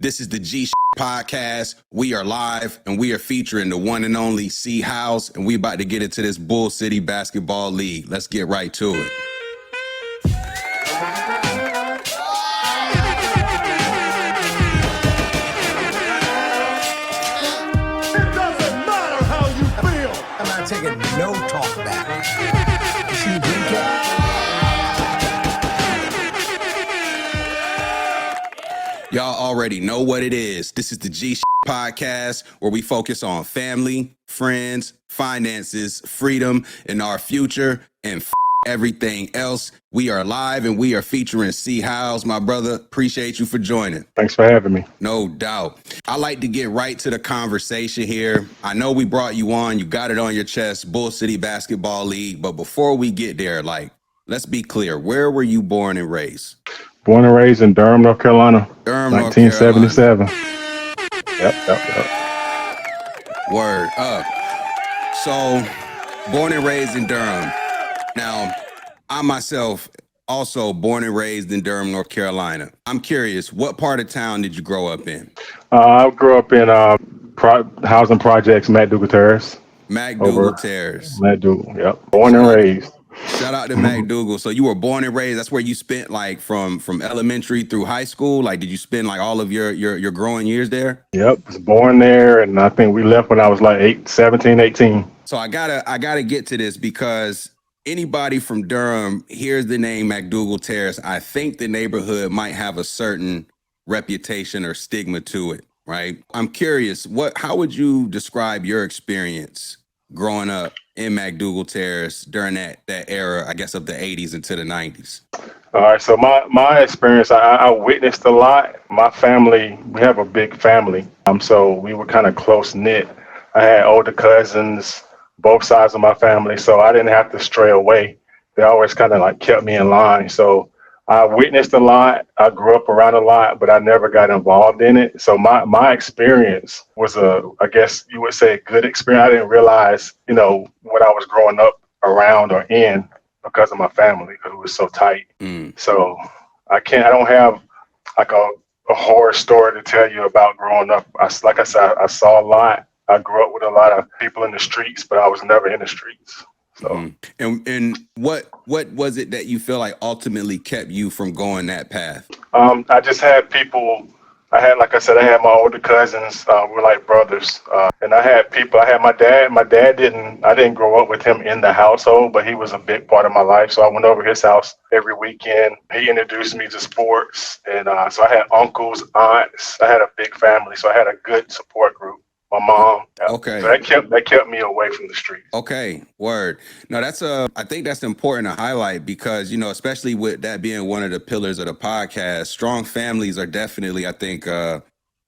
This is the Podcast. We are live and we are featuring the one and only Houze, and we about to get into this Bull City Basketball League. Let's get right to it. It doesn't matter how you feel. I'm not taking no talk back. You see the green cap? Y'all already know what it is. This is the Podcast, where we focus on family, friends, finances, freedom, and our future, and everything else. We are live and we are featuring Houze, my brother. Appreciate you for joining. Thanks for having me. No doubt. I like to get right to the conversation here. I know we brought you on. You got it on your chest, Bull City Basketball League. But before we get there, let's be clear. Where were you born and raised? Born and raised in Durham, North Carolina. Durham, 1977. Yep. Word up. So, born and raised in Durham. Now, I myself also born and raised in Durham, North Carolina. I'm curious, what part of town did you grow up in? I grew up in housing projects, McDougal Terrace. McDougal Terrace. McDougal, yep. Born and raised. Shout out to McDougal. So you were born and raised. That's where you spent from elementary through high school. Did you spend all of your growing years there? Yep, was born there, and I think we left when I was 17, 18. So I gotta get to this because anybody from Durham hears the name McDougal Terrace. I think the neighborhood might have a certain reputation or stigma to it, right? I'm curious, how would you describe your experience growing up in McDougal Terrace during that era, I guess, of the 80s into the 90s? All right, so my experience, I witnessed a lot. My family, we have a big family, so we were kind of close-knit. I had older cousins, both sides of my family, so I didn't have to stray away. They always kind of kept me in line. So I witnessed a lot. I grew up around a lot, but I never got involved in it. So my experience was I guess you would say, a good experience. I didn't realize, what I was growing up around or in because of my family, because it was so tight. So I don't have a horror story to tell you about growing up. Like I said, I saw a lot. I grew up with a lot of people in the streets, but I was never in the streets. So, and what was it that you feel like ultimately kept you from going that path? I just had people. Like I said, I had my older cousins. We're like brothers, and I had people. I had my dad. My dad I didn't grow up with him in the household, but he was a big part of my life. So I went over his house every weekend. He introduced me to sports, and so I had uncles, aunts. I had a big family, so I had a good support group. My mom. Okay. So that kept me away from the streets. Okay. Word. No, I think that's important to highlight because, especially with that being one of the pillars of the podcast, strong families are definitely, I think,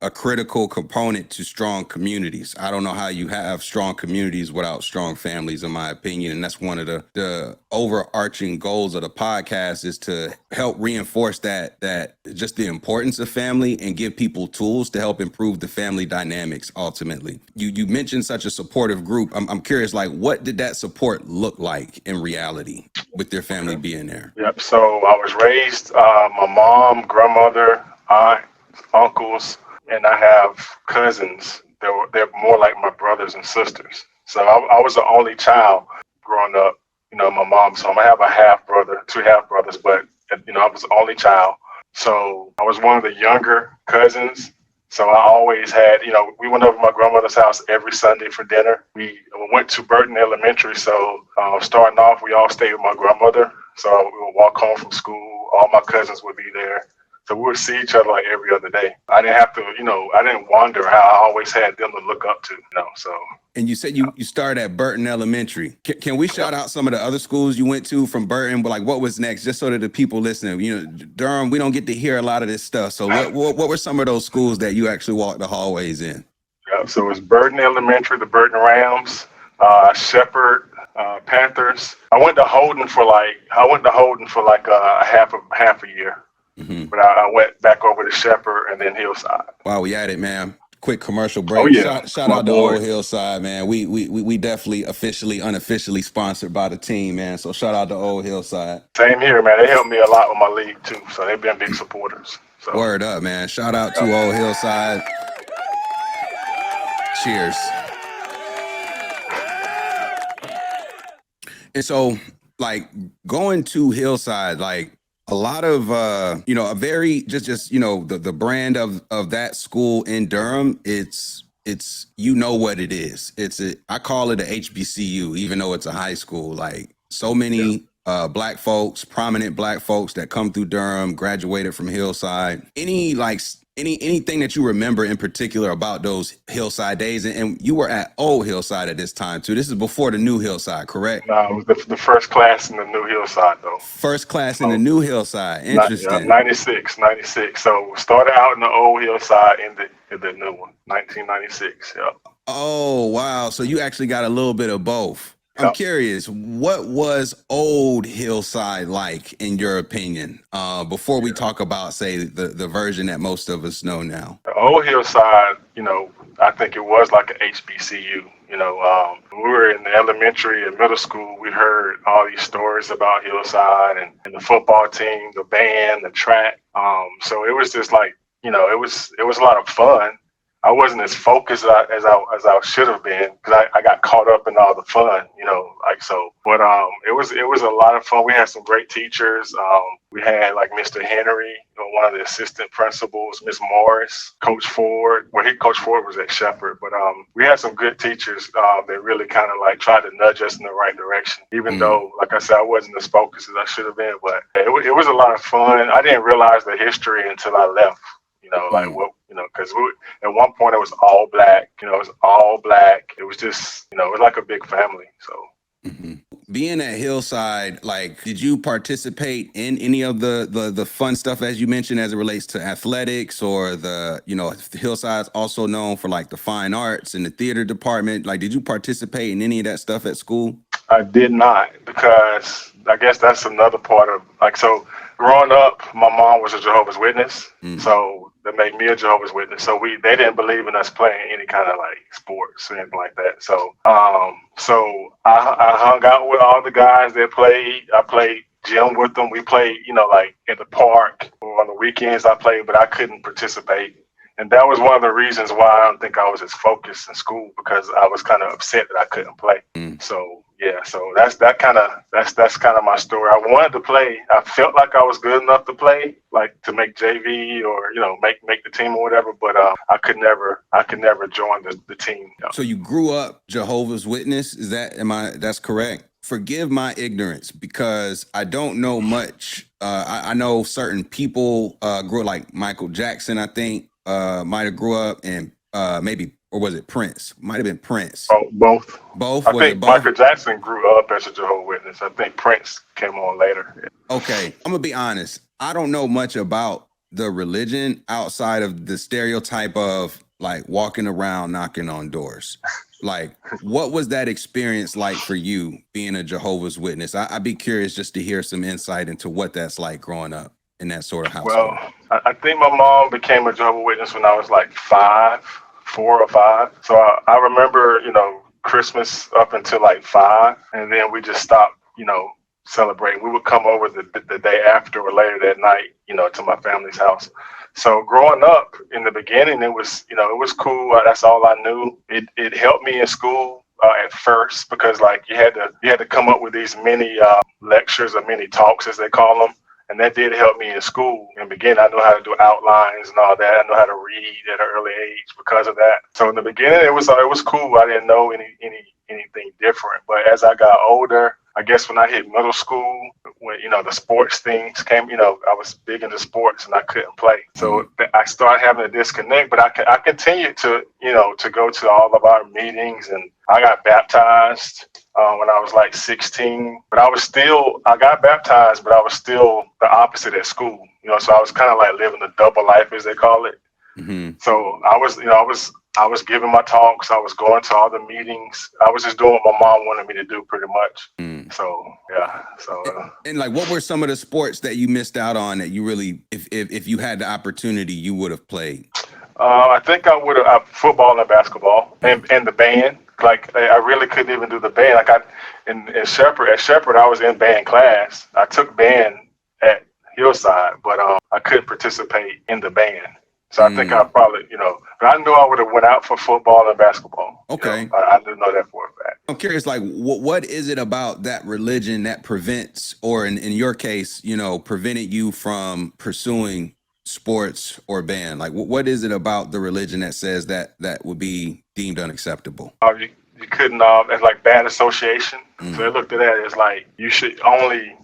a critical component to strong communities. I don't know how you have strong communities without strong families, in my opinion. And that's one of the overarching goals of the podcast, is to help reinforce that just the importance of family and give people tools to help improve the family dynamics ultimately. You mentioned such a supportive group. I'm curious, what did that support look like in reality with your family being there? Yep. So I was raised, my mom, grandmother, aunt, uncles, and I have cousins. They're more like my brothers and sisters. So I was the only child growing up, my mom's home. I have a half brother, 2 half brothers, but I was the only child. So I was one of the younger cousins. So I always had, we went over to my grandmother's house every Sunday for dinner. We went to Burton Elementary. So starting off, we all stayed with my grandmother. So we would walk home from school. All my cousins would be there. So we would see each other every other day. I didn't have to, I didn't wonder how I always had them to look up to, so. And you said you started at Burton Elementary. Can we shout out some of the other schools you went to from Burton? But what was next? Just so that the people listening, Durham, we don't get to hear a lot of this stuff. So what were some of those schools that you actually walked the hallways in? Yeah, so it was Burton Elementary, the Burton Rams, Shepherd, Panthers. I went to Houghton for a half a year. Mm-hmm. But I went back over to Shepherd and then Hillside. Wow, we at it, man. quick commercial Oh break. yeah, Shout my out to boy. Old Hillside, man. We definitely unofficially sponsored by the team, man. So shout out to Old Hillside. Same here, man. They helped me a lot with my league too, so they've been big supporters. So Word up, man. Shout out to yeah. Old Hillside. Cheers. And so, like, going to Hillside, like a lot of a very just the brand of that school in Durham, it's what it is. I call it a HBCU, even though it's a high school. Like so many black folks, prominent black folks that come through Durham, graduated from Hillside. Anything that you remember in particular about those Hillside days, and you were at Old Hillside at this time too. This is before the new Hillside, correct? It was the first class in the new Hillside though. First class in the So new Hillside. Interesting. 96. So started out in the old Hillside in the new one, 1996. Yeah. Oh, wow. So you actually got a little bit of both. I'm Yep. curious, what was Old Hillside like, in your opinion, before we talk about, say, the version that most of us know now? The old Hillside, I think it was like an HBCU. When we were in the elementary and middle school, we heard all these stories about Hillside and the football team, the band, the track. So it was just like, it was a lot of fun. I wasn't as focused as I should have been because I got caught up in all the fun, so. But it was a lot of fun. We had some great teachers. We had like Mr. Henry, one of the assistant principals, Miss Morris, Coach Ford. Coach Ford was at Shepherd, but we had some good teachers that really kind of like tried to nudge us in the right direction. Even though, like I said, I wasn't as focused as I should have been, but it was a lot of fun. I didn't realize the history until I left. Because at one point it was all black. It was all black. It was just, it was like a big family. So. Mm-hmm. Being at Hillside, like, did you participate in any of the fun stuff, as you mentioned, as it relates to athletics, or Hillside's also known for like the fine arts and the theater department? Like, did you participate in any of that stuff at school? I did not, because I guess that's another part of so growing up, my mom was a Jehovah's Witness. So that made me a Jehovah's Witness. So they didn't believe in us playing any kind of like sports or anything like that. So I hung out with all the guys that played. I played gym with them. We played, like in the park, or on the weekends I played, but I couldn't participate. And that was one of the reasons why I don't think I was as focused in school, because I was kind of upset that I couldn't play. So yeah, so that's kind of my story. I wanted to play. I felt like I was good enough to play, like to make JV or make the team or whatever. But I could never join the team. So you grew up Jehovah's Witness? That's correct? Forgive my ignorance, because I don't know much. I know certain people grew up, like Michael Jackson, I think, might have grew up, and maybe, or was it Prince? Might have been Prince. Oh, both. Both? I think Michael Jackson grew up as a Jehovah's Witness. I think Prince came on later. Okay, I'm gonna be honest. I don't know much about the religion outside of the stereotype of like walking around knocking on doors. Like, what was that experience like for you, being a Jehovah's Witness? I'd be curious just to hear some insight into what that's like growing up in that sort of household. Well, I think my mom became a Jehovah's Witness when I was like 4 or 5. So I remember, Christmas up until like 5, and then we just stopped, celebrating. We would come over the day after or later that night, to my family's house. So growing up in the beginning, it was cool. That's all I knew. It helped me in school at first, because like you had to come up with these mini lectures or mini talks, as they call them. And that did help me in school. In the beginning, I know how to do outlines and all that. I know how to read at an early age because of that. So in the beginning, it was cool. I didn't know anything different. But as I got older, I guess when I hit middle school, when the sports things came, I was big into sports and I couldn't play. So I started having a disconnect. But I continued to go to all of our meetings, and I got baptized when I was like 16. But I got baptized, but I was still the opposite at school. So I was kind of like living a double life, as they call it. So I was giving my talks. I was going to all the meetings. I was just doing what my mom wanted me to do, pretty much. So yeah. And like, what were some of the sports that you missed out on that you really, if you had the opportunity, you would have played? I think I would have football and basketball and the band. Like I really couldn't even do the band. Like in Shepherd at Shepherd, I was in band class. I took band at Hillside, but I couldn't participate in the band. So I think I probably, but I knew I would have went out for football and basketball. Okay. I do know that for a fact. I'm curious, like, what is it about that religion that prevents, or in your case, prevented you from pursuing sports or band? Like, what is it about the religion that says that would be deemed unacceptable? You couldn't, it's like bad association. So they looked at that as like you should only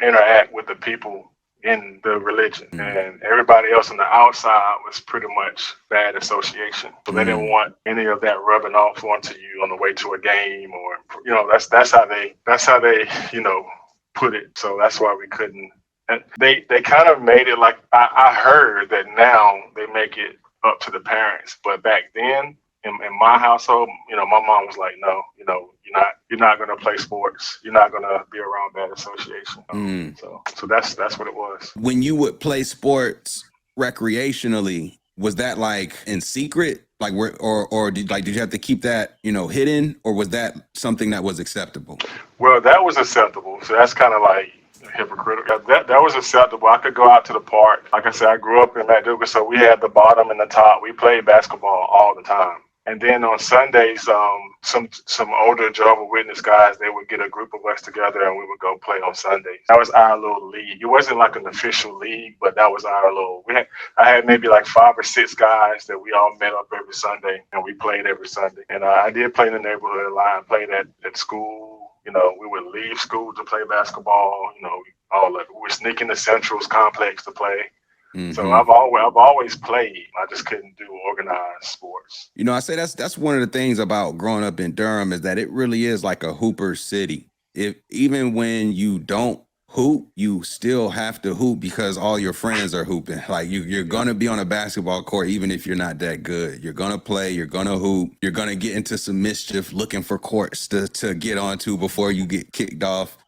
interact with the people in the religion, and everybody else on the outside was pretty much bad association. So they didn't want any of that rubbing off onto you on the way to a game, or that's how they put it. So that's why we couldn't. And they kind of made it like I heard that now they make it up to the parents, but back then in my household, my mom was like, no, you're not going to play sports. You're not going to be around bad association. So that's what it was. When you would play sports recreationally, was that like in secret? Like or did you have to keep that, hidden, or was that something that was acceptable? Well, that was acceptable. So that's kind of like hypocritical. That was acceptable. I could go out to the park. Like I said, I grew up in McDougal, so we had the bottom and the top. We played basketball all the time. And then on Sundays, some older Jehovah's Witness guys, they would get a group of us together and we would go play on Sundays. That was our little league. It wasn't like an official league, but that was our little. I had maybe like 5 or 6 guys that we all met up every Sunday and we played every Sunday. And I did play in the neighborhood a lot. I played at school. We would leave school to play basketball. We would sneak in the Central's complex to play. So I've always played. I just couldn't do organized sports. I say that's one of the things about growing up in Durham is that it really is like a hooper city. Even when you don't hoop, you still have to hoop because all your friends are hooping. Like you're gonna be on a basketball court even if you're not that good. You're gonna play, you're gonna hoop, you're gonna get into some mischief looking for courts to get onto before you get kicked off.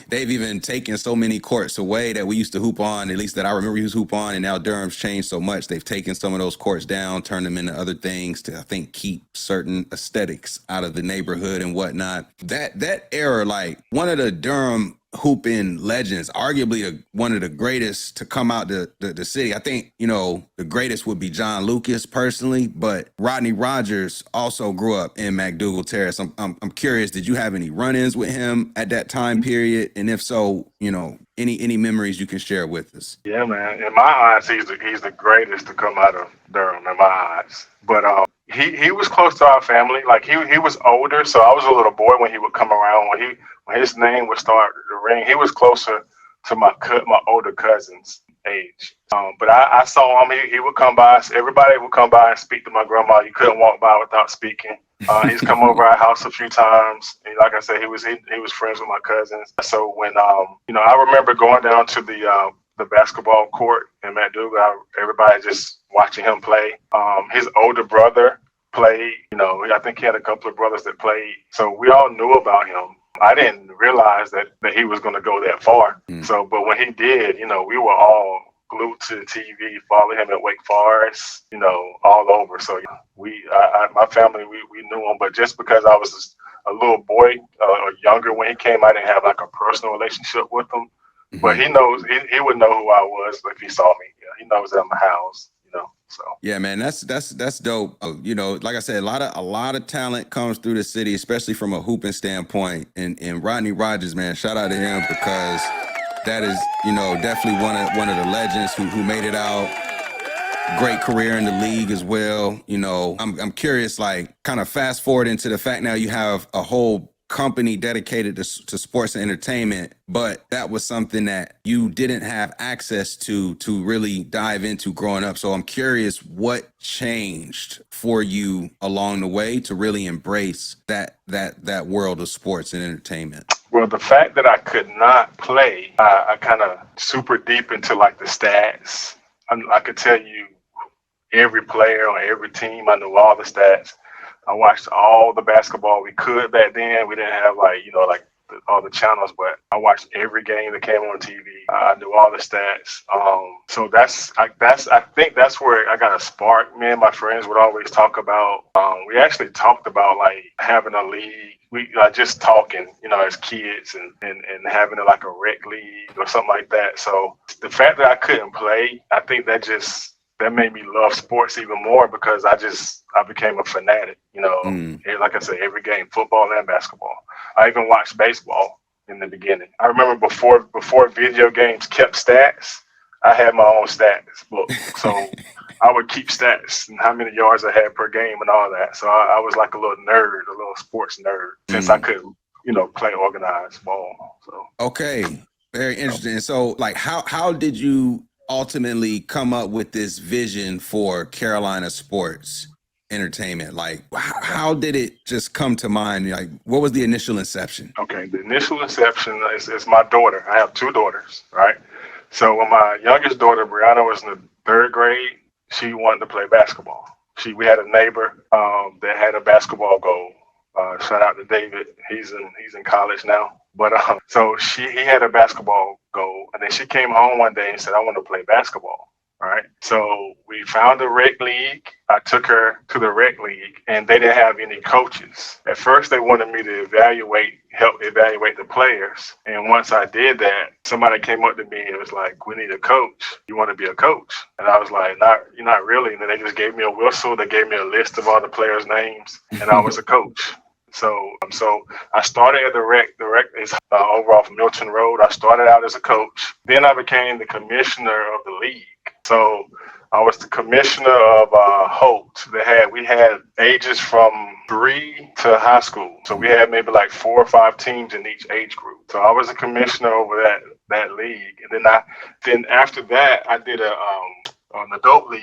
They've even taken so many courts away that we used to hoop on, at least that I remember you used to hoop on, and now Durham's changed so much. They've taken some of those courts down, turned them into other things to, I think, keep certain aesthetics out of the neighborhood and whatnot. That era, like one of the Durham hooping legends, arguably one of the greatest to come out the city. I think, the greatest would be John Lucas personally, but Rodney Rogers also grew up in McDougal Terrace. I'm curious, did you have any run-ins with him at that time period? And if so, any memories you can share with us? Yeah, man. In my eyes, he's the greatest to come out of Durham in my eyes. But he was close to our family. Like he was older, so I was a little boy when he would come around. When his name would start to ring, he was closer to my older cousin's age. But I saw him. He would come by. Everybody would come by and speak to my grandma. You couldn't walk by without speaking. He's come over our house a few times. And like I said, he was friends with my cousins. So when I remember going down to the basketball court in McDougal, everybody just watching him play. His older brother played. I think he had a couple of brothers that played. So we all knew about him. I didn't realize that he was going to go that far. So, but when he did, we were all glued to the TV, following him at Wake Forest, all over. So my family, we knew him, but just because I was a little boy or younger when he came, I didn't have like a personal relationship with him. But he knows, he would know who I was if he saw me. He knows that I'm a house. So yeah, man, that's dope. Like I said, a lot of talent comes through the city, especially from a hooping standpoint. And Rodney Rogers, man, shout out to him because that is, definitely one of the legends who made it out. Great career in the league as well. I'm curious, like, kind of fast forward into the fact now you have a whole company dedicated to sports and entertainment, but that was something that you didn't have access to really dive into growing up. So I'm curious what changed for you along the way to really embrace that world of sports and entertainment. Well, the fact that I could not play, I kind of super deep into like the stats. I could tell you every player on every team. I knew all the stats. I watched all the basketball we could back then. We didn't have like all the channels, but I watched every game that came on TV. I knew all the stats. So I think that's where I got a spark. Me and my friends would always talk about. We actually talked about like having a league. We just talking, as kids and having it like a rec league or something like that. So the fact that I couldn't play, I think that made me love sports even more because I became a fanatic, like I said, every game, football and basketball. I even watched baseball in the beginning. I remember before video games kept stats, I had my own stats book. So I would keep stats and how many yards I had per game and all that. So I was like a little sports nerd since I couldn't, play organized ball. So Okay, very interesting. So like how did you ultimately come up with this vision for Carolina sports entertainment? Like how did it just come to mind? Like what was the initial inception? Okay, the initial inception is my daughter. I have two daughters, right? So when my youngest daughter, Brianna, was in the third grade, she wanted to play basketball. We had a neighbor that had a basketball goal. Shout out to David. He's in college now. But so he had a basketball goal, and then she came home one day and said, "I want to play basketball." Right. So we found a rec league. I took her to the rec league, and they didn't have any coaches. At first, they wanted me to help evaluate the players. And once I did that, somebody came up to me and was like, "We need a coach. You want to be a coach?" And I was like, "Not really." And then they just gave me a whistle. They gave me a list of all the players' names, and I was a coach. So I started at the rec. The rec is over off Milton Road. I started out as a coach. Then I became the commissioner of the league. So I was the commissioner of Houze. We had ages from 3 to high school. So we had maybe like 4 or 5 teams in each age group. So I was a commissioner over that league. And then after that, I did an adult league,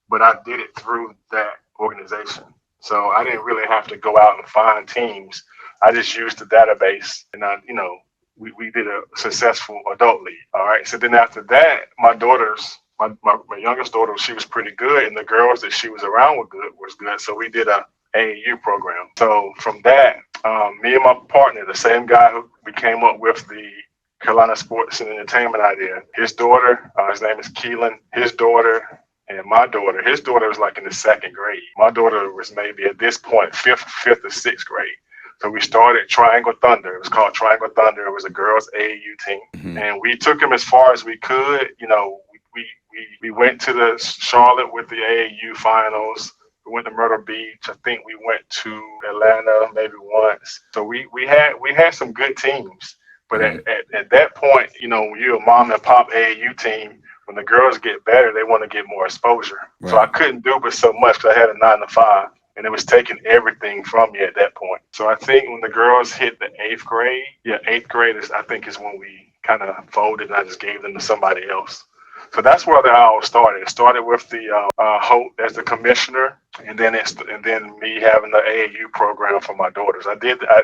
but I did it through that organization. So I didn't really have to go out and find teams. I just used the database, and we did a successful adult league. All right. So then after that, my youngest daughter, she was pretty good, and the girls that she was around was good. So we did a AAU program. So from that, me and my partner, the same guy who we came up with the Carolina Sports and Entertainment idea, his daughter, his name is Keelan, his daughter. And my daughter, his daughter was like in the 2nd grade. My daughter was maybe at this point, 5th or 6th grade. So we started Triangle Thunder. It was called Triangle Thunder. It was a girls' AAU team. Mm-hmm. And we took them as far as we could. We went to the Charlotte with the AAU finals. We went to Myrtle Beach. I think we went to Atlanta maybe once. So we had some good teams. But at that point, when you're a mom and pop AAU team, when the girls get better, they want to get more exposure. Right. So I couldn't do but so much because I had a 9 to 5, and it was taking everything from me at that point. So I think when the girls hit the 8th grade, 8th grade is when we kind of folded, and I just gave them to somebody else. So that's where they all started. It started with the Hope as the commissioner, and then me having the AAU program for my daughters.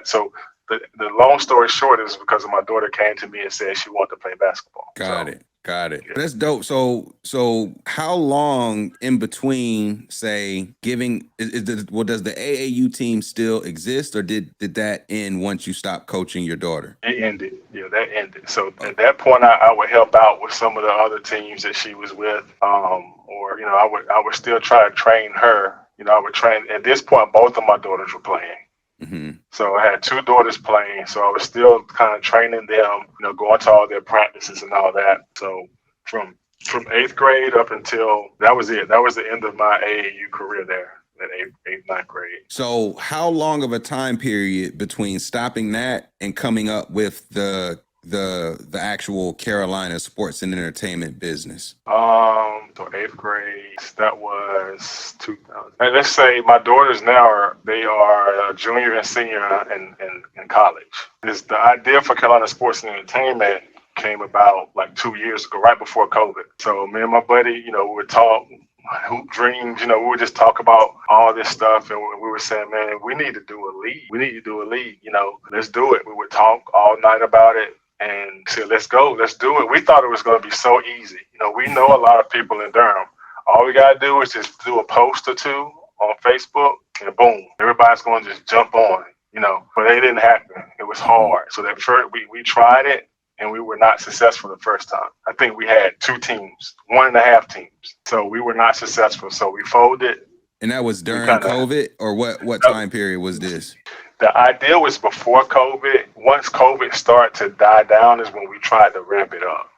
So the long story short is because my daughter came to me and said she wanted to play basketball. Got it. Yeah. That's dope. So how long in between, say, does the AAU team still exist, or did that end once you stopped coaching your daughter? It ended. Yeah, that ended. So at that point, I would help out with some of the other teams that she was with, or I would still try to train her. I would train. At this point, both of my daughters were playing. Mm-hmm. So I had 2 daughters playing, so I was still kind of training them, going to all their practices and all that. So from 8th grade up until that was it. That was the end of my AAU career there, that 8th, 9th grade. So how long of a time period between stopping that and coming up with the actual Carolina sports and entertainment business? So 8th grade, that was 2000. And let's say my daughters now are a junior and senior in college. The idea for Carolina Sports and Entertainment came about like 2 years ago, right before COVID. So me and my buddy, we would talk hoop dreams, we would just talk about all this stuff, and we were saying, man, we need to do a league. Let's do it. We would talk all night about it. And said, let's go, let's do it. We thought it was going to be so easy. We know a lot of people in Durham. All we got to do is just do a post or 2 on Facebook, and boom, everybody's going to just jump on. but it didn't happen. It was hard. So that first we tried it and we were not successful the first time. I think we had 2 teams, 1.5 teams. So we were not successful. So we folded. And that was during COVID, or what time period was this? The idea was before COVID. Once COVID started to die down is when we tried to ramp it up.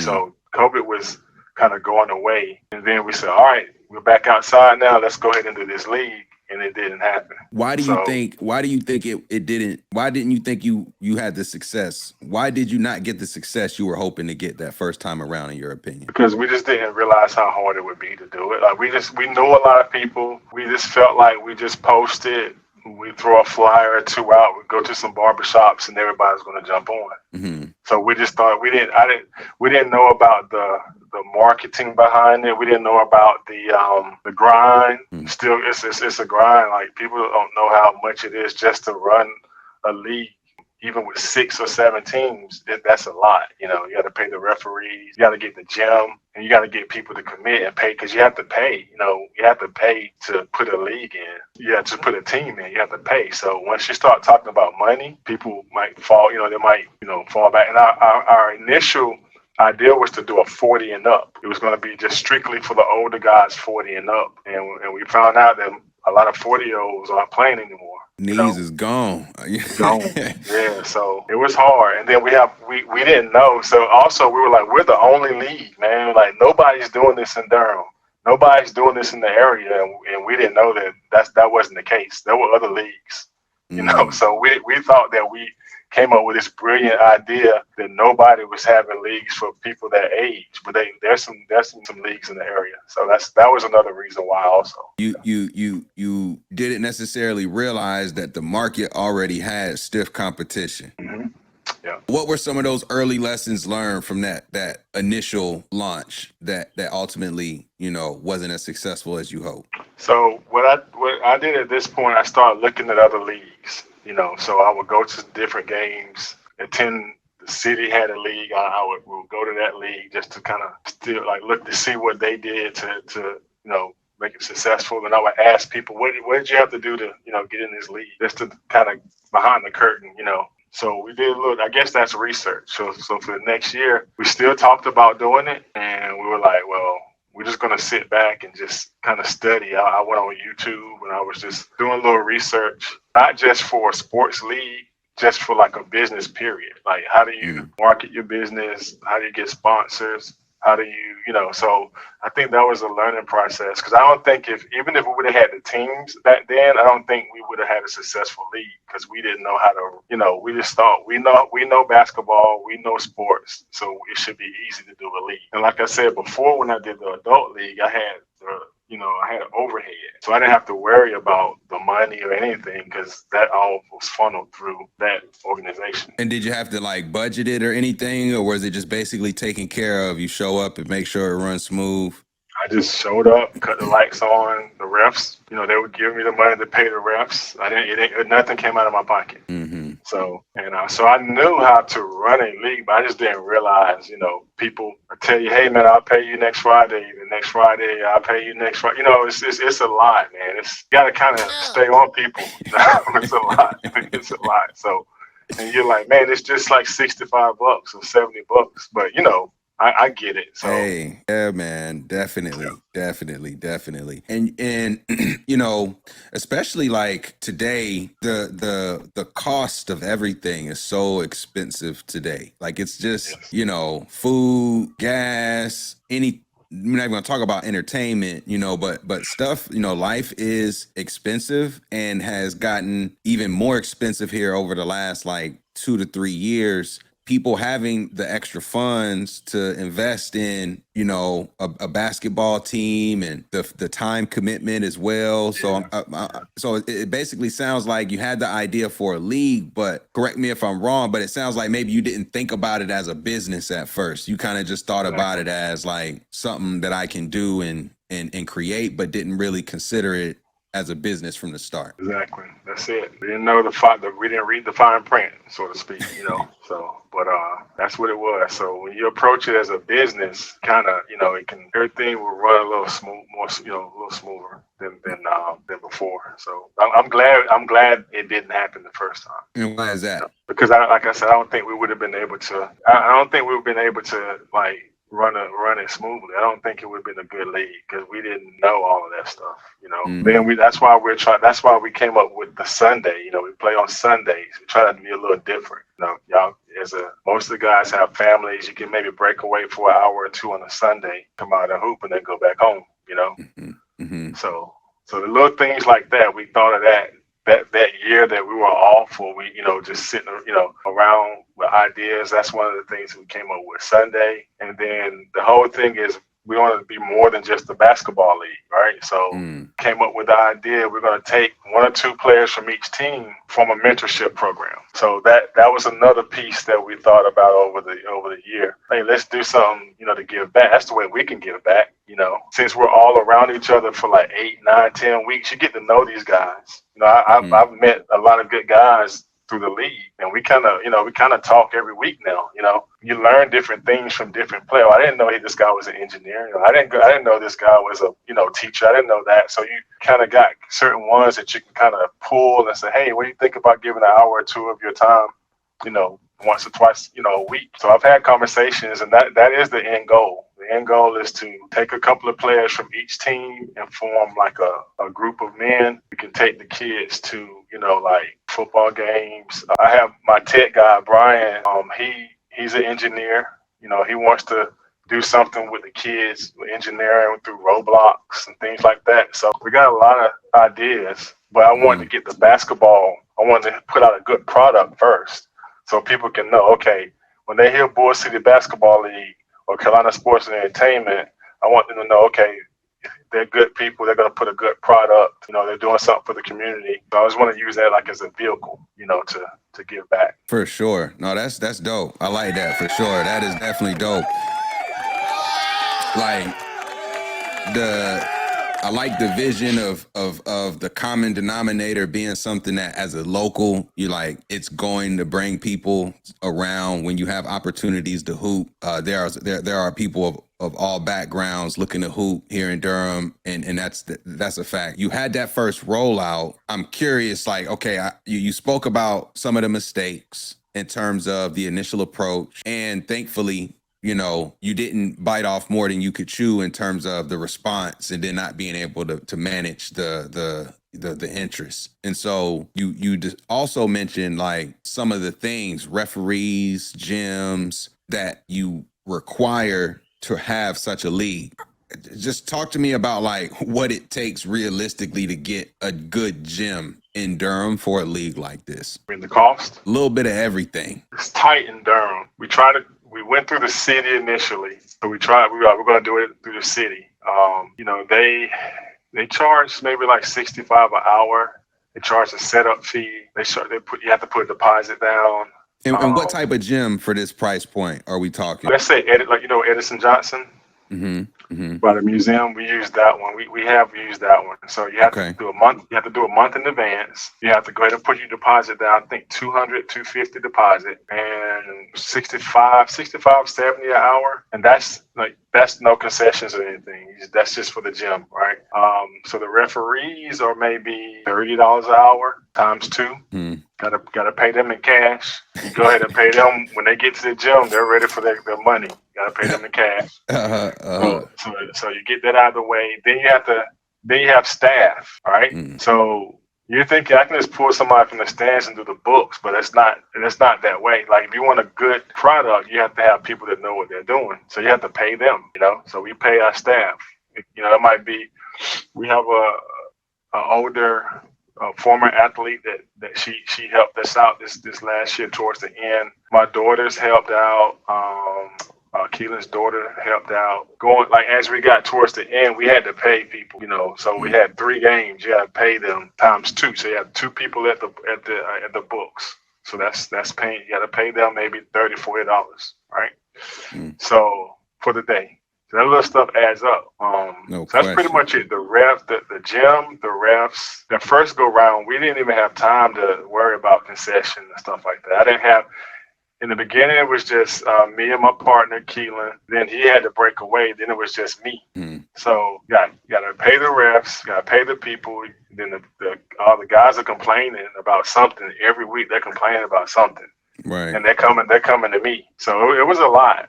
So COVID was kind of going away. And then we said, all right, we're back outside now. Let's go ahead and do this league. And it didn't happen. Why do you think it didn't? Why didn't you think you had the success? Why did you not get the success you were hoping to get that first time around, in your opinion? Because we just didn't realize how hard it would be to do it. Like we knew a lot of people. We just felt like we just posted, we throw a flyer or 2 out, we go to some barbershops and everybody's going to jump on. Mm-hmm. So we just thought we didn't know about the marketing behind it. We didn't know about the grind. Mm-hmm. Still, it's a grind. Like people don't know how much it is just to run a league. Even with 6 or 7 teams, that's a lot. You got to pay the referees, you got to get the gym, and you got to get people to commit and pay, because you have to pay. You have to pay to put a league in. You have to put a team in. You have to pay. So once you start talking about money, people might fall. They might fall back. And our initial idea was to do a 40 and up. It was going to be just strictly for the older guys, 40 and up. And we found out that a lot of 40-year-olds aren't playing anymore. Knees is gone. Gone. Yeah, so it was hard. And then we didn't know. So also we were like, we're the only league, man. Like nobody's doing this in Durham. Nobody's doing this in the area. And we didn't know that wasn't the case. There were other leagues, So we thought that we came up with this brilliant idea that nobody was having leagues for people that age, but there's some leagues in the area. So that was another reason why also. You didn't necessarily realize that the market already had stiff competition. Mm-hmm. Yeah. What were some of those early lessons learned from that initial launch that ultimately, wasn't as successful as you hoped? So what I did at this point, I started looking at other leagues. So I would go to different games, attend. The city had a league. I would go to that league just to kind of still look to see what they did to make it successful. And I would ask people, what did you have to do to get in this league? Just to kind of behind the curtain, So we did a little. I guess that's research. So for the next year, we still talked about doing it, and we were like, well, we're just going to sit back and just kind of study. I went on YouTube and I was just doing a little research, not just for a sports league, just for a business period. Like, how do you market your business? How do you get sponsors? How do you, so I think that was a learning process, because I don't think even if we would have had the teams back then, I don't think we would have had a successful league, because we didn't know how to, we just thought we know basketball, we know sports, so it should be easy to do a league. And like I said before, when I did the adult league, I had I had an overhead, so I didn't have to worry about the money or anything, because that all was funneled through that organization. And did you have to budget it or anything, or was it just basically taken care of? You show up and make sure it runs smooth? I just showed up, cut the lights on, the refs, they would give me the money to pay the refs. Nothing came out of my pocket. Mm-hmm. So I knew how to run a league, but I just didn't realize, people tell you, hey man, I'll pay you next Friday. The next Friday, I'll pay you next Friday. It's a lot, man. You got to kind of stay on people. It's a lot. It's a lot. So, and you're like, man, it's just like $65 or $70, but I get it. So. Hey, yeah, man, definitely. And especially today, the cost of everything is so expensive today. It's just, food, gas, we're not even gonna talk about entertainment, but stuff, life is expensive and has gotten even more expensive here over the last 2 to 3 years. People having the extra funds to invest in, a basketball team and the time commitment as well. So, so it basically sounds like you had the idea for a league, but correct me if I'm wrong, but it sounds like maybe you didn't think about it as a business at first. You kind of just thought about it as something that I can do and create, but didn't really consider it as a business from the start. Exactly. That's it. We didn't know we didn't read the fine print, so to speak, So, but that's what it was. So when you approach it as a business, kind of, everything will run a little smooth, more, a little smoother than before. So I'm glad it didn't happen the first time. And why is that? Because like I said, I don't think we would have been able to. I don't think we would have been able to like run it smoothly. I don't think it would have been a good league because we didn't know all of that stuff. Then that's why we're trying. That's why we came up with the Sunday. We play on Sundays. We try to be a little different. Y'all, most of the guys have families. You can maybe break away for an hour or two on a Sunday, come out and hoop, and then go back home. So the little things like that, we thought of that year that we were off, or we, just sitting, around with ideas. That's one of the things we came up with Sunday. And then the whole thing is we want to be more than just a basketball league, right? So came up with the idea we're going to take one or two players from each team from a mentorship program. So that was another piece that we thought about over the year. Hey, let's do something, to give back. That's the way we can give back. Since we're all around each other for like 8, 9, 10 weeks, you get to know these guys. I've met a lot of good guys through the league, and we kind of talk every week now. You learn different things from different players. I didn't know this guy was an engineer. I didn't know this guy was a teacher. I didn't know that. So you kind of got certain ones that you can kind of pull and say, hey, what do you think about giving an hour or two of your time, once or twice, a week? So I've had conversations, and that is the end goal. The end goal is to take a couple of players from each team and form like a group of men. We can take the kids to, like football games. I have my tech guy, Brian. He's an engineer. He wants to do something with the kids, with engineering through Roblox and things like that. So we got a lot of ideas, but I wanted to get the basketball. I wanted to put out a good product first so people can know, okay, when they hear Bull City Basketball League or Carolina Sports and Entertainment, I want them to know, okay, they're good people. They're going to put a good product. They're doing something for the community. So I just want to use that like as a vehicle, to give back. For sure. No, that's dope. I like that for sure. That is definitely dope. I like the vision of the common denominator being something that as a local, it's going to bring people around when you have opportunities to hoop. There are people of all backgrounds looking to hoop here in Durham, and that's a fact. You had that first rollout. I'm curious, you spoke about some of the mistakes in terms of the initial approach, and thankfully, you didn't bite off more than you could chew in terms of the response, and then not being able to manage the interest. And so you also mentioned some of the things, referees, gyms that you require to have such a league. Just talk to me about what it takes realistically to get a good gym in Durham for a league like this. I mean, the cost? A little bit of everything. It's tight in Durham. We went through the city initially, so we're going to do it through the city. They charge maybe like $65 an hour. They charge a setup fee. You have to put a deposit down. And what type of gym for this price point are we talking? Let's say Edison Johnson. By the museum, we use that one. We have used that one. So you have to do a month. You have to do a month in advance. You have to go ahead and put your deposit down. I think $250 deposit and 65, 70 an hour. And that's no concessions or anything. That's just for the gym, right? So the referees are maybe $30 an hour times 2. Gotta pay them in cash. You go ahead and pay them when they get to the gym. They're ready for their money. Gotta pay them in cash. So you get that out of the way. Then you have staff, right? So you're thinking I can just pull somebody from the stands and do the books, but it's not that way. Like if you want a good product, you have to have people that know what they're doing. So you have to pay them, So we pay our staff. It might be we have a older former athlete that she helped us out this last year towards the end. My daughters helped out. Keelan's daughter helped out. As we got towards the end, we had to pay people, So we had 3 games. You got to pay them times 2. So you have 2 people at the books. So that's paying. You got to pay them maybe $30, $40, right? So for the day. That little stuff adds up. No So that's pretty question. much it. The ref, the gym, the refs. The first go round, we didn't even have time to worry about concession and stuff like that. I didn't have. In the beginning, it was just me and my partner, Keelan. Then he had to break away. Then it was just me. Mm, So got to pay the refs, got to pay the people. Then all the guys are complaining about something every week. They're complaining about something, right. and they're coming to me. So it was a lot.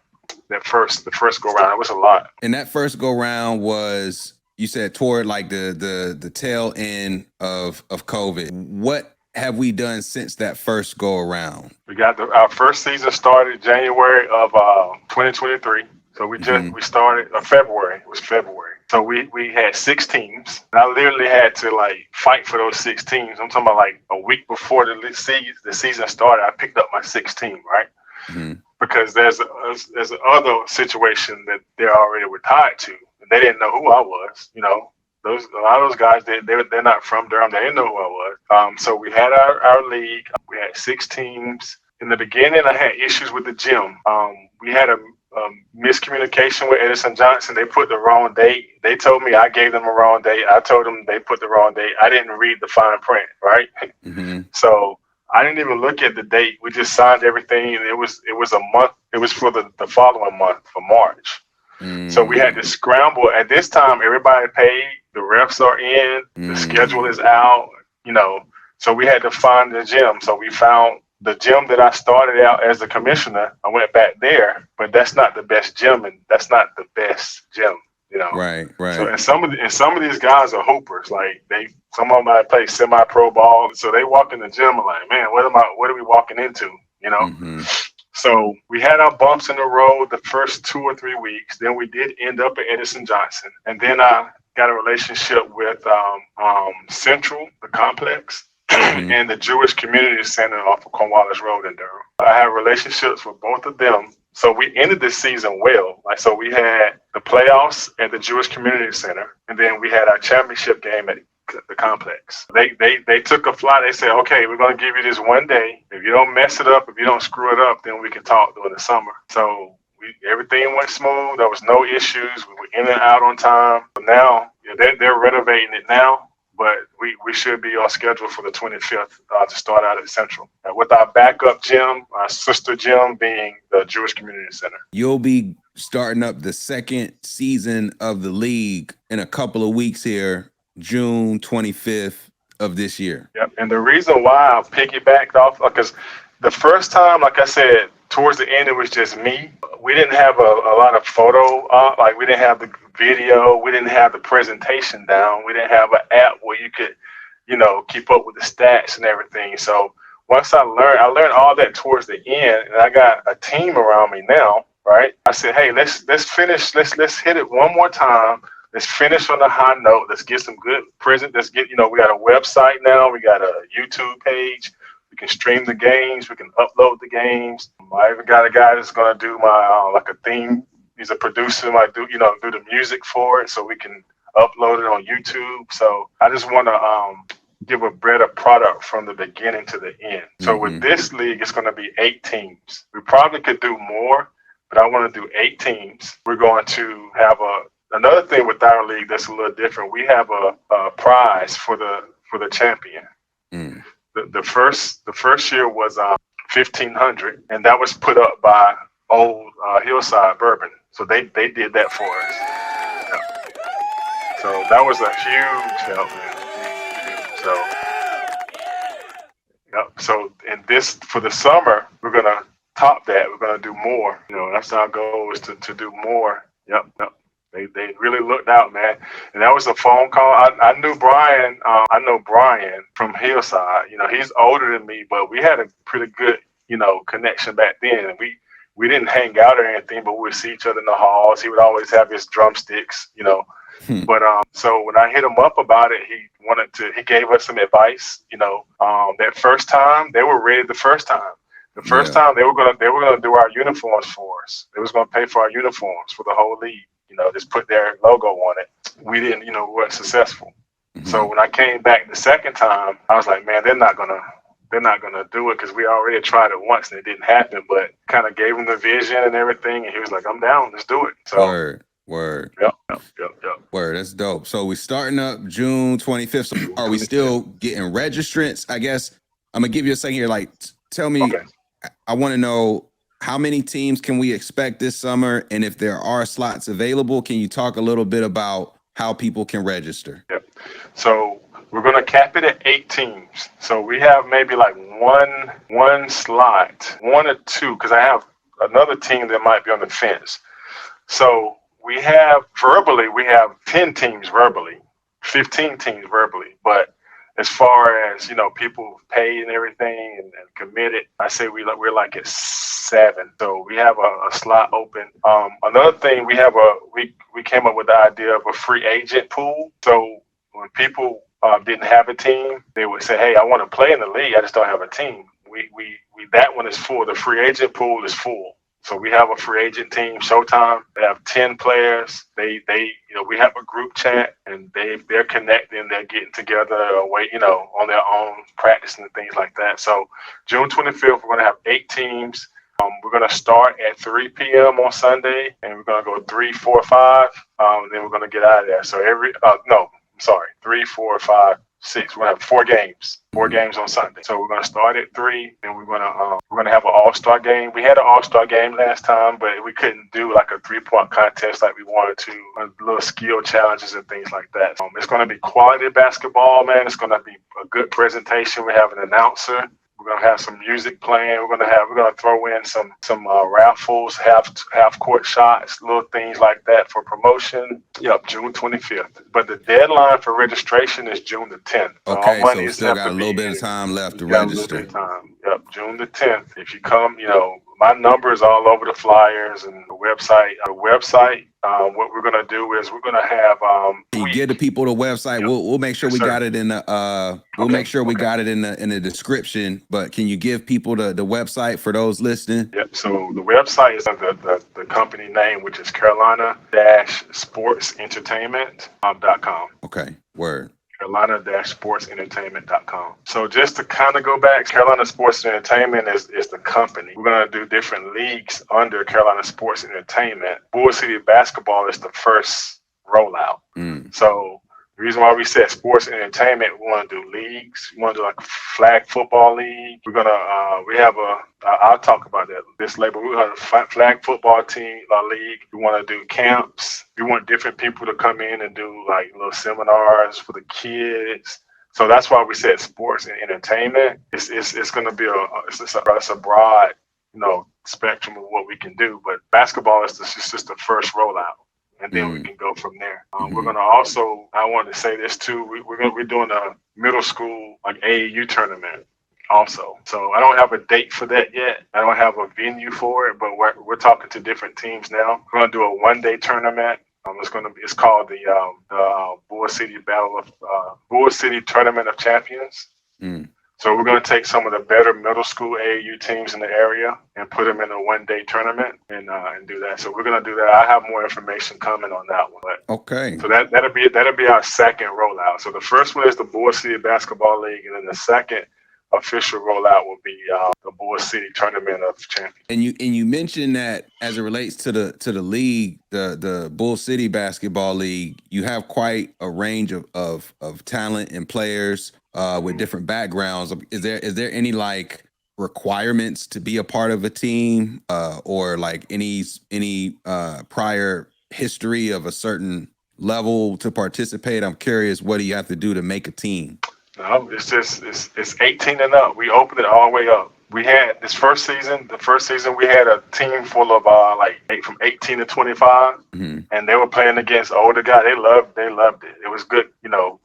The first go round, it was a lot. And that first go round was, you said, toward like the tail end of COVID. What have we done since that first go around? We got our first season started January of 2023. So we started February. It was February. So we had 6 teams. And I literally had to like fight for those 6 teams. I'm talking about like a week before the season started. I picked up my 6th team, right? Mm-hmm. Because there's other situation that they already were tied to. And they didn't know who I was. You know, a lot of those guys they're not from Durham. They didn't know who I was. So we had our league. We had 6 teams. In the beginning, I had issues with the gym. We had a miscommunication with Edison Johnson. They put the wrong date. They told me I gave them a wrong date. I told them they put the wrong date. I didn't read the fine print, right? Mm-hmm. So I didn't even look at the date. We just signed everything, and it was a month. It was for the following month, for March. So we had to scramble. At this time, everybody paid. The refs are in. The schedule is out. You know, so we had to find the gym. So we found the gym that I started out as a commissioner. I went back there, but that's not the best gym, and that's not the best gym. You know, Right. so and some of these guys are hoopers. Like some of them might play semi-pro ball. So they walk in the gym and like, man, what are we walking into? You know. Mm-hmm. So we had our bumps in the road the first 2 or 3 weeks. Then we did end up at Edison Johnson, and then I got a relationship with Central, the complex, and the Jewish Community Center off of Cornwallis Road in Durham. I have relationships with both of them. So we ended this season well. Like, so we had the playoffs at the Jewish Community Center, and then we had our championship game at the complex. They took a flight. They said, okay, we're going to give you this one day. If you don't mess it up, if you don't screw it up, then we can talk during the summer. So everything went smooth. There was no issues. We were in and out on time. But now they're renovating it now. But we should be on schedule for the 25th to start out at Central. With our backup gym, our sister gym being the Jewish Community Center. You'll be starting up the second season of the league in a couple of weeks here, June 25th of this year. Yep. And the reason why I piggybacked off, because the first time, like I said, towards the end, it was just me. We didn't have a lot of photo, like we didn't have the video, we didn't have the presentation down, we didn't have an app where you could, keep up with the stats and everything. So once I learned all that towards the end, and I got a team around me now, right? I said, hey, let's finish, let's hit it one more time. Let's finish on a high note. Let's get some good present. Let's get, we got a website now. We got a YouTube page. We can stream the games. We can upload the games. I even got a guy that's going to do my, like a theme. He's a producer, might do the music for it so we can upload it on YouTube. So I just want to give a better product from the beginning to the end. So with this league, it's going to be 8 teams. We probably could do more, but I want to do 8 teams. We're going to have another thing with our league that's a little different. We have a prize for the champion. The first year was $1,500, and that was put up by old Hillside Bourbon. So they did that for us. Yeah. So that was a huge help, man. So in this for the summer, we're gonna top that. We're gonna do more. That's our goal is to do more. Yep. They really looked out, man. And that was a phone call. I knew Brian. I know Brian from Hillside. He's older than me, but we had a pretty good, connection back then. And we didn't hang out or anything, but we would see each other in the halls. He would always have his drumsticks, But so when I hit him up about it, he gave us some advice. That first time they were ready. The first time they were gonna do our uniforms for us. They was gonna pay for our uniforms for the whole league. Just put their logo on it. We didn't, we weren't successful. So when I came back the second time, I was like, man, they're not gonna do it because we already tried it once and it didn't happen. But kind of gave him the vision and everything, and he was like, I'm down, let's do it. So Word. Yep. Word. That's dope. So we're starting up June 25th. So are we still getting registrants? I guess I'm gonna give you a second here. Like, tell me. Okay. I want to know how many teams can we expect this summer, and if there are slots available, can you talk a little bit about how people can register? Yep. So we're going to cap it at 8 teams. So we have maybe like one slot, 1 or 2, because I have another team that might be on the fence. So we have 10 teams verbally, 15 teams verbally, but as far as people paid and everything and committed, I say we're like at 7. So we have a slot open. Another thing we came up with the idea of a free agent pool. So when people didn't have a team, they would say, "Hey, I want to play in the league. I just don't have a team." We that one is full. The free agent pool is full. So we have a free agent team, Showtime. They have 10 players. They we have a group chat, and they're connecting. They're getting together, on their own, practicing and things like that. So June 25th, we're going to have 8 teams. We're going to start at 3 p.m. on Sunday, and we're going to go 3, 4, 5. Then we're going to get out of there. So 3, 4, 5, 6. We're gonna have 4 games. 4 games on Sunday. So we're gonna start at 3, and we're gonna have an all-star game. We had an all-star game last time, but we couldn't do like a 3-point contest like we wanted to. Little skill challenges and things like that. It's gonna be quality basketball, man. It's gonna be a good presentation. We have an announcer. We're gonna have some music playing. We're gonna throw in some raffles, half court shots, little things like that for promotion. Yep, June 25th. But the deadline for registration is June the 10th. Okay, so we still got a little bit of time left to register. Yep, June the 10th. If you come, my number is all over the flyers and the website. What we're gonna do is we're gonna have. Can you give the people the website? Yep. We'll make sure we got it in the. Make sure we got it in the description. But can you give people the website for those listening? Yep. So the website is the company name, which is Carolina-sportsentertainment.com. Okay. Word. Carolina-sportsentertainment.com. So just to kind of go back, Carolina Sports Entertainment is the company. We're going to do different leagues under Carolina Sports Entertainment. Bull City Basketball is the first rollout. So the reason why we said sports and entertainment, we want to do leagues. We want to do like a flag football league. We're going to, I'll talk about that, this label. We're going to flag football team league. We want to do camps. We want different people to come in and do like little seminars for the kids. So that's why we said sports and entertainment. It's going to be it's a broad, spectrum of what we can do. But basketball is just the first rollout. And then we can go from there. We're going to also, I wanted to say this too, we're doing a middle school like AAU tournament also. So I don't have a date for that yet. I don't have a venue for it, but we're talking to different teams now. We're going to do a one-day tournament. It's called the Bull City Bull City Tournament of Champions. So we're going to take some of the better middle school AAU teams in the area and put them in a one-day tournament and do that. So we're going to do that. I have more information coming on that one. But, okay. So that'll be our second rollout. So the first one is the Bull City Basketball League, and then the second official rollout will be the Bull City Tournament of Champions. And you mentioned that as it relates to the league, the Bull City Basketball League, you have quite a range of talent and players with different backgrounds. Is there any like requirements to be a part of a team or like any prior history of a certain level to participate? I'm curious, what do you have to do to make a team? No, it's 18 and up. We opened it all the way up. We had the first season we had a team full of from 18 to 25, and they were playing against older guys. They loved it. It was good,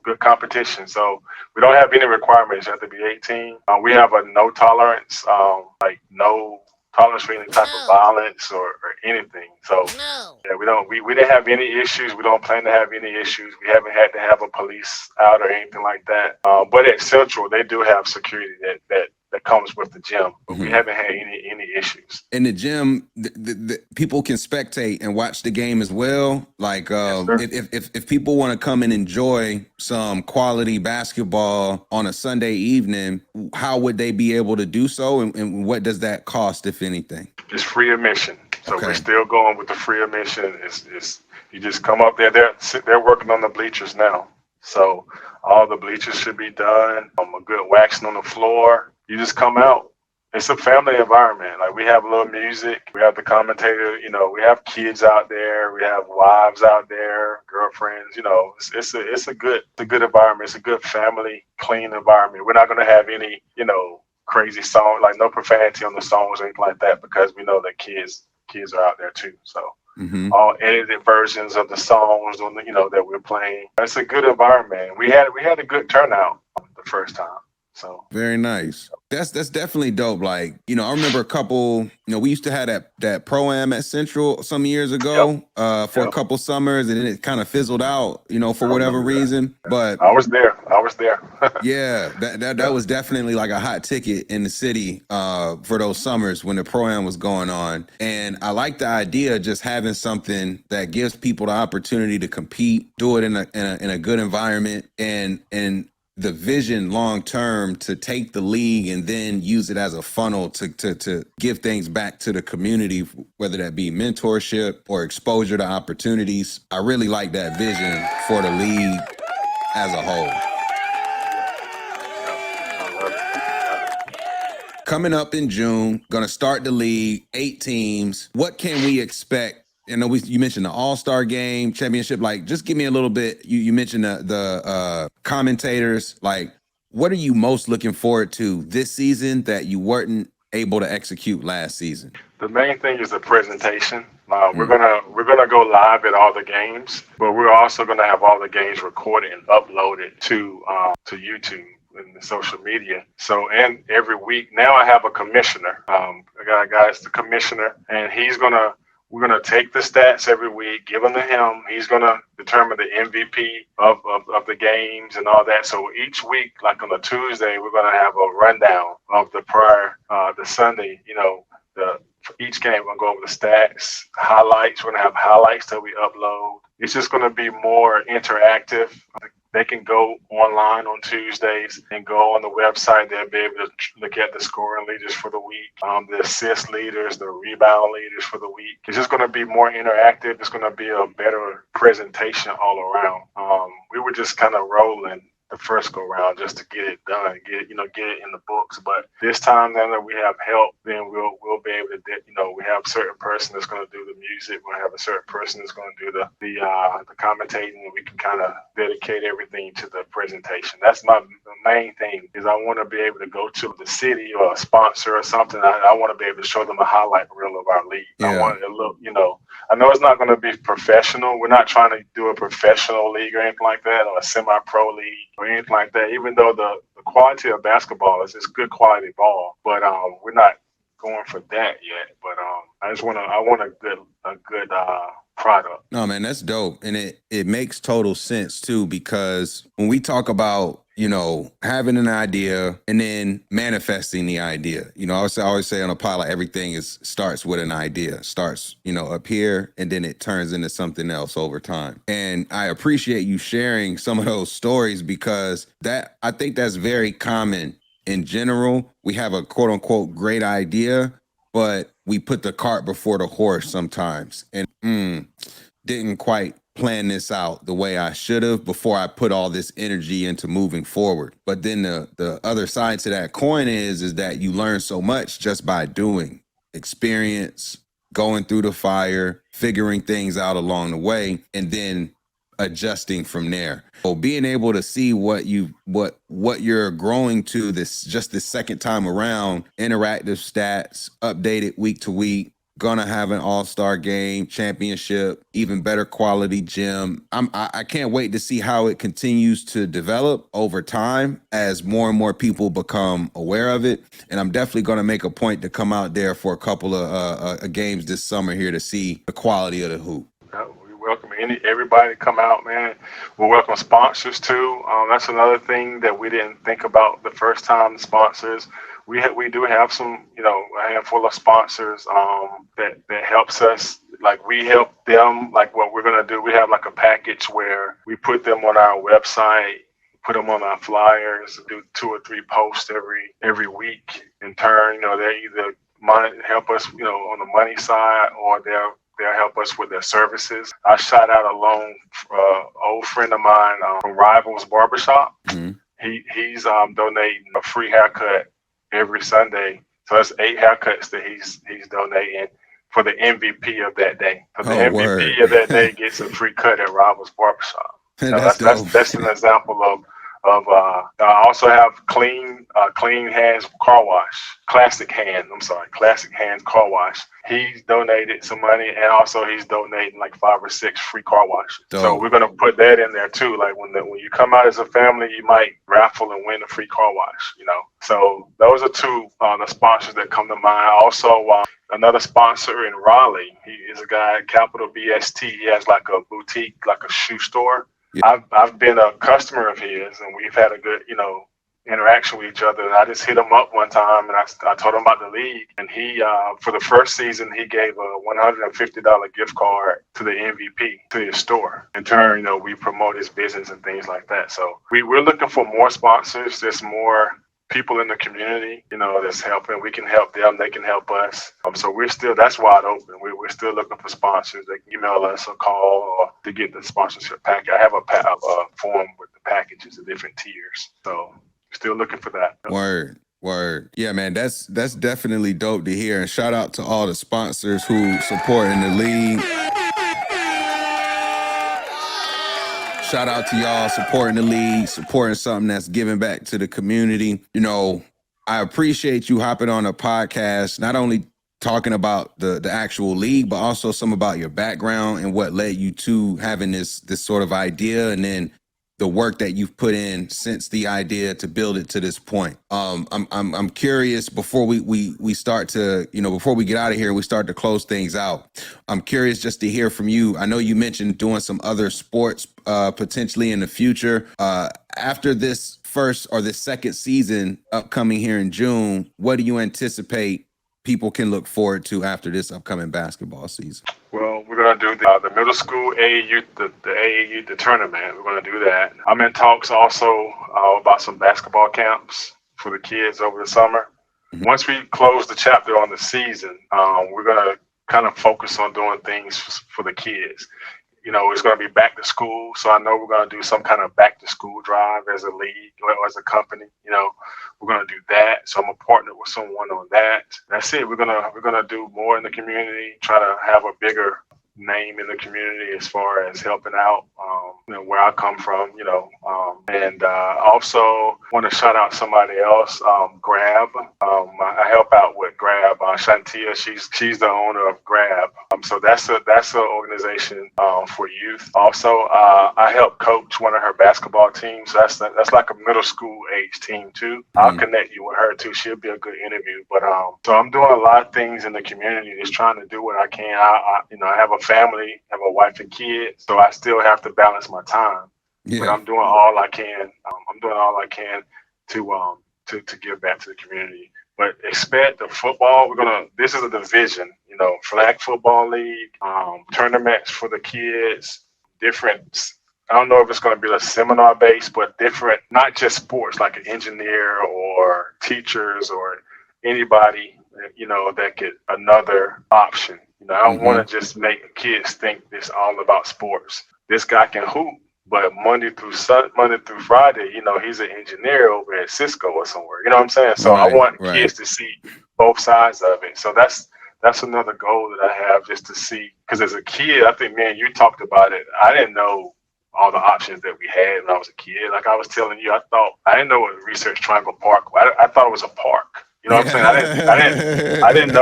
good competition. So we don't have any requirements. You have to be 18. We have a no tolerance, no tolerance for any type of violence or anything. So yeah, we didn't have any issues. We don't plan to have any issues. We haven't had to have a police out or anything like that. But at Central, they do have security that comes with the gym, but we haven't had any issues. In the gym, the people can spectate and watch the game as well. Like if people want to come and enjoy some quality basketball on a Sunday evening, how would they be able to do so? And what does that cost, if anything? It's free admission. So we're still going with the free admission. You just come up there. They're working on the bleachers now. So all the bleachers should be done. A good waxing on the floor. You just come out. It's a family environment. Like we have a little music. We have the commentator. We have kids out there. We have wives out there, girlfriends. It's a good environment. It's a good family, clean environment. We're not gonna have any crazy song, like no profanity on the songs or anything like that, because we know that kids are out there too. So Mm-hmm. all edited versions of the songs on that we're playing. It's a good environment. We had a good turnout the first time. So Very nice. That's definitely dope. Like, I remember a couple, we used to have that pro-am at Central some years ago, for a couple summers, and then it kind of fizzled out, for I whatever remember that. reason. But I was there. yeah, that was definitely like a hot ticket in the city for those summers when the pro-am was going on. And I like the idea of just having something that gives people the opportunity to compete, do it in a good environment, and the vision long term to take the league and then use it as a funnel to give things back to the community, whether that be mentorship or exposure to opportunities. I really like that vision for the league as a whole. Coming up in June, going to start the league, 8 teams. What can we expect? You mentioned the All-Star Game, championship. Like, just give me a little bit. You mentioned the commentators. Like, what are you most looking forward to this season that you weren't able to execute last season? The main thing is the presentation. We're gonna go live at all the games, but we're also gonna have all the games recorded and uploaded to YouTube and the social media. So, and every week now I have a commissioner. I got a guy that's the commissioner, and we're gonna take the stats every week, give them to him. He's gonna determine the MVP of the games and all that. So each week, like on a Tuesday, we're gonna have a rundown of the Sunday. For each game, we're gonna go over the stats, highlights. We're gonna have highlights that we upload. It's just gonna be more interactive. They can go online on Tuesdays and go on the website. They'll be able to look at the scoring leaders for the week, the assist leaders, the rebound leaders for the week. It's just going to be more interactive. It's going to be a better presentation all around. We were just kind of rolling the first go round just to get it done, get it in the books. But this time, now that we have help, then we'll be able to, we have a certain person that's going to do the music. We'll have a certain person that's going to do the commentating, and we can kind of dedicate everything to the presentation. That's the main thing, is I want to be able to go to the city or a sponsor or something. I want to be able to show them a highlight reel of our league. Yeah. I want it to look, I know it's not going to be professional. We're not trying to do a professional league or anything like that, or a semi-pro league or anything like that, even though the quality of basketball is good quality ball. But we're not going for that yet. But I want a good product. No, man, that's dope. And it makes total sense too, because when we talk about, having an idea and then manifesting the idea, I always say on a pilot, everything starts with an idea, starts, up here, and then it turns into something else over time. And I appreciate you sharing some of those stories, because I think that's very common in general. We have a quote unquote great idea, but we put the cart before the horse sometimes, and didn't quite plan this out the way I should have before I put all this energy into moving forward. But then the other side to that coin is that you learn so much just by doing, experience, going through the fire, figuring things out along the way, and then adjusting from there. So being able to see what you're growing to this second time around, interactive stats, updated week to week, gonna have an all-star game, championship, even better quality gym. I can't wait to see how it continues to develop over time as more and more people become aware of it. And I'm definitely gonna make a point to come out there for a couple of games this summer here to see the quality of the hoop. We welcome everybody to come out, man. We welcome sponsors too. That's another thing that we didn't think about the first time. Sponsors, we do have some, a handful of sponsors that helps us. Like, we help them. Like, what we're gonna do, we have like a package where we put them on our website, put them on our flyers, do 2 or 3 posts every week. In turn, they either help us, on the money side, or they'll They'll help us with their services. I shout out a loan old friend of mine from Rivals Barbershop. Mm-hmm. He's donating a free haircut every Sunday. So that's 8 haircuts that he's donating for the MVP of that day. So the Oh, MVP word. of that day gets a free cut at Rivals Barbershop. That's dope. That's an example of I also have clean hands car wash, classic hands car wash. He's donated some money, and also he's donating like 5 or 6 free car washes. Dope. So we're gonna put that in there too. Like when you come out as a family, you might raffle and win a free car wash. So those are 2 the sponsors that come to mind. Also, another sponsor in Raleigh. He is a guy at Capital BST. He has like a boutique, like a shoe store. Yeah. I've been a customer of his, and we've had a good, interaction with each other. And I just hit him up one time, and I told him about the league. And he, for the first season, he gave a $150 gift card to the MVP, to his store. In turn, we promote his business and things like that. So we're looking for more sponsors. There's more people in the community, that's helping. We can help them. They can help us. So that's wide open. We're still looking for sponsors. They can email us or call or to get the sponsorship package. I have a form with the packages, the different tiers. So still looking for that. Word. Yeah, man, that's definitely dope to hear. And shout out to all the sponsors who support in the league. Shout out to y'all supporting the league, supporting something that's giving back to the community. I appreciate you hopping on a podcast, not only talking about the actual league, but also some about your background and what led you to having this sort of idea, and then the work that you've put in since the idea to build it to this point. I'm curious, before we start to, before we get out of here, we start to close things out. I'm curious just to hear from you. I know you mentioned doing some other sports potentially in the future. After this first or this second season upcoming here in June, what do you anticipate people can look forward to after this upcoming basketball season? Well, we're going to do the middle school AAU, the AAU, the tournament. We're going to do that. I'm in talks also about some basketball camps for the kids over the summer. Mm-hmm. Once we close the chapter on the season, we're going to kind of focus on doing things for the kids. It's going to be back to school. So I know we're going to do some kind of back to school drive as a league or as a company. We're going to do that. So I'm going to partner with someone on that. That's it. We're going to do more in the community, try to have a bigger name in the community as far as helping out, where I come from, and also want to shout out somebody else, Grab. I help out with Grab. Shantia, she's the owner of Grab. So that's an organization for youth. Also, I help coach one of her basketball teams. That's like a middle school age team too. I'll connect you with her too. She'll be a good interview. But so I'm doing a lot of things in the community, just trying to do what I can. I have a family, have a wife and kids, so I still have to balance my time. Yeah. But I'm doing all I can. To give back to the community. But expect the football. This is a division, flag football league, tournaments for the kids, different. I don't know if it's going to be a seminar based, but different, not just sports, like an engineer or teachers or anybody, that could another option. I don't want to just make kids think it's all about sports. This guy can hoop, but Monday through Friday, he's an engineer over at Cisco or somewhere. You know what I'm saying? So I want kids to see both sides of it. So that's another goal that I have, just to see. Because as a kid, I think, man, you talked about it. I didn't know all the options that we had when I was a kid. Like I was telling you, I didn't know what Research Triangle Park was. I thought it was a park. You know what I'm saying? I didn't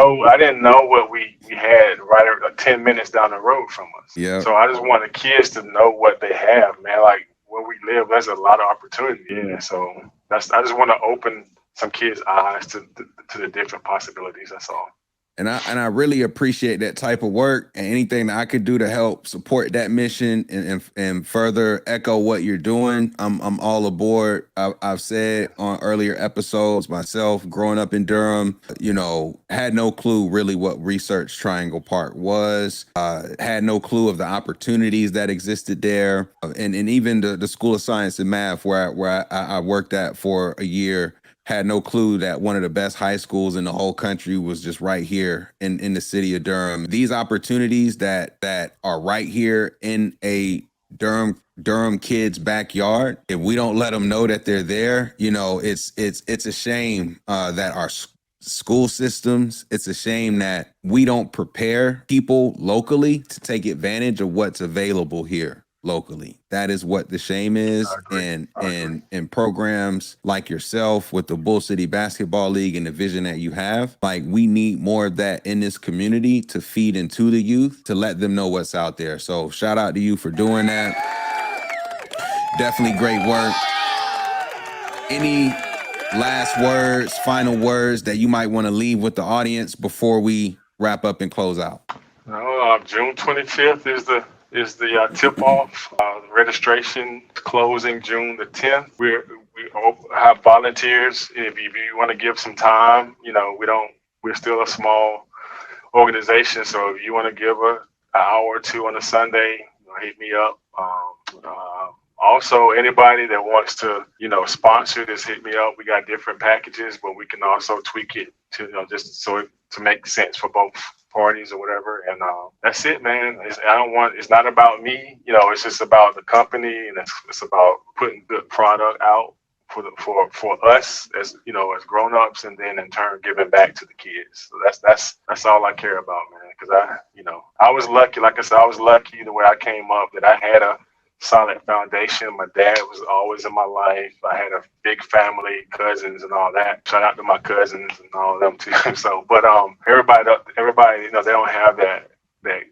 know what we had right 10 minutes down the road from us. Yeah. So I just want the kids to know what they have, man. Like where we live, there's a lot of opportunity. Yeah. So I just want to open some kids' eyes to the different possibilities. That's all. And I really appreciate that type of work, and anything that I could do to help support that mission and further echo what you're doing. I'm all aboard. I've said on earlier episodes, myself growing up in Durham, had no clue really what Research Triangle Park was. Had no clue of the opportunities that existed there, and even the School of Science and Math where I worked at for a year. had no clue that one of the best high schools in the whole country was just right here in the city of Durham. These opportunities that are right here in a Durham kid's backyard, if we don't let them know that they're there, you know, it's a shame that our school systems, it's a shame that we don't prepare people locally to take advantage of what's available here locally. That is what the shame is. And programs like yourself with the Bull City Basketball League and the vision that you have, like, we need more of that in this community to feed into the youth, to let them know what's out there. So shout out to you for doing that. Definitely great work. Any last words, final words that you might want to leave with the audience before we wrap up and close out? June 25th is the tip off. Registration closing June the 10th. We have volunteers. If you want to give some time, you know, we're still a small organization. So if you want to give an hour or two on a Sunday, hit me up. Also, anybody that wants to, you know, sponsor, just hit me up. We got different packages, but we can also tweak it to, you know, just to make sense for both parties or whatever. And that's it, man. It's not about me, you know. It's just about the company, and it's about putting good product out for us as, you know, as grown-ups, and then in turn giving back to the kids. So that's all I care about, man. Because I was lucky. Like I said, I was lucky the way I came up, that I had a solid foundation. My dad was always in my life. I had a big family, cousins and all that. Shout out to my cousins and all of them too. So, but everybody, you know, they don't have that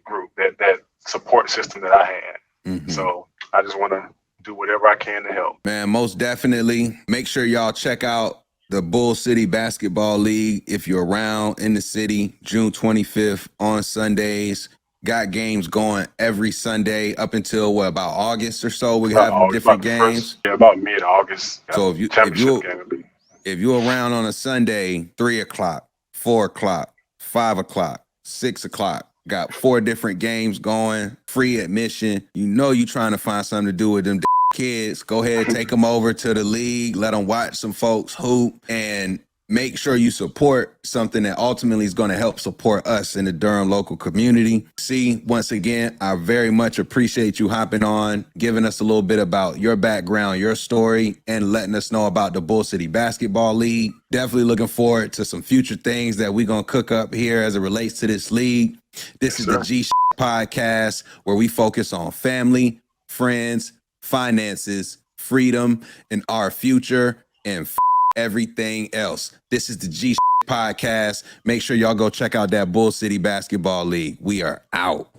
group, that support system that I had. Mm-hmm. So I just want to do whatever I can to help. Man, most definitely. Make sure y'all check out the Bull City Basketball League if you're around in the city. June 25th on Sundays. Got games going every Sunday up until about August or so. We have different games. About mid-August. So if you're around on a Sunday, 3 o'clock, 4 o'clock, 5 o'clock, 6 o'clock, got 4 different games going, free admission. You know you trying to find something to do with them kids. Go ahead, take them over to the league. Let them watch some folks hoop, and make sure you support something that ultimately is going to help support us in the Durham local community. See, once again, I very much appreciate you hopping on, giving us a little bit about your background, your story, and letting us know about the Bull City Basketball League. Definitely looking forward to some future things that we're going to cook up here as it relates to this league. This is the G Podcast, where we focus on family, friends, finances, freedom, and our future, and everything else. This is the G Podcast. Make sure y'all go check out that Bull City Basketball League. We are out.